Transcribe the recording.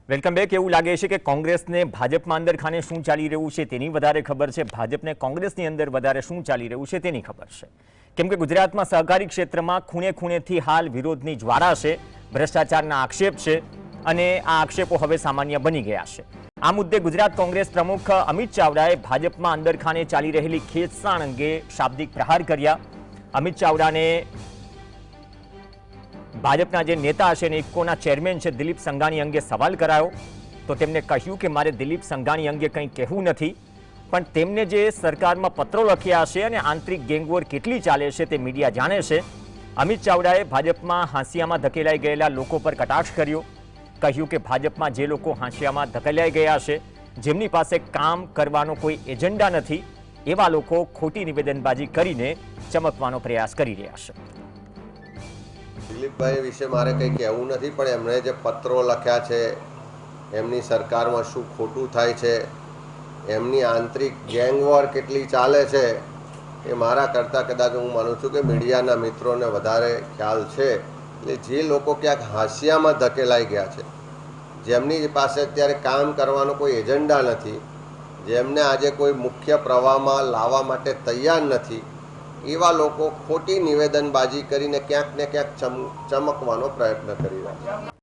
Welcome back. એવું લાગે છે કે કોંગ્રેસને ભાજપમાં અંદર ખાને શું ચાલી રહ્યું છે તેની વધારે ખબર છે, ભાજપને કોંગ્રેસની અંદર વધારે શું ચાલી રહ્યું છે તેની ખબર છે। કેમ કે ગુજરાતમાં સહકારી ક્ષેત્રમાં ખૂણે ખૂણેથી હાલ વિરોધની જ્વાળા છે, ભ્રષ્ટાચારના આક્ષેપ છે અને આ આક્ષેપો હવે સામાન્ય બની ગયા છે। આ મુદ્દે ગુજરાત કોંગ્રેસ પ્રમુખ અમિત ચાવડાએ ભાજપમાં અંદર ખાને ચાલી રહેલી ખેંચતાણ અંગે શાબ્દિક પ્રહાર કર્યા। અમિત ચાવડાને ભાજપના જે નેતા છે અને ઇફકોના ચેરમેન છે દિલીપ સંઘાણી અંગે સવાલ કરાયો તો તેમણે કહ્યું કે મારે દિલીપ સંઘાણી અંગે કંઈ કહેવું નથી, પણ તેમને જે સરકારમાં પત્રો લખ્યા છે અને આંતરિક ગેંગવોર કેટલી ચાલે છે તે મીડિયા જાણે છે। અમિત ચાવડાએ ભાજપમાં હાંસિયામાં ધકેલાઈ ગયેલા લોકો પર કટાક્ષ કર્યો, કહ્યું કે ભાજપમાં જે લોકો હાંસિયામાં ધકેલાઈ ગયા છે, જેમની પાસે કામ કરવાનો કોઈ એજન્ડા નથી, એવા લોકો ખોટી નિવેદનબાજી કરીને ચમકવાનો પ્રયાસ કરી રહ્યા છે। દિલીપભાઈ વિશે મારે કંઈ કહેવું નથી, પણ એમણે જે પત્રો લખ્યા છે, એમની સરકારમાં શું ખોટું થાય છે, એમની આંતરિક ગેંગવોર કેટલી ચાલે છે, એ મારા કરતાં કદાચ હું માનું છું કે મીડિયાના મિત્રોને વધારે ખ્યાલ છે। એટલે જે લોકો ક્યાંક હાંસિયામાં ધકેલાઈ ગયા છે, જેમની પાસે અત્યારે કામ કરવાનો કોઈ એજન્ડા નથી, જેમને આજે કોઈ મુખ્ય પ્રવાહમાં લાવવા માટે તૈયાર નથી, એવા લોકો ખોટી નિવેદનબાજી કરીને ક્યાંક ને ક્યાંક ચમકવાનો પ્રયત્ન કરી રહ્યા છે।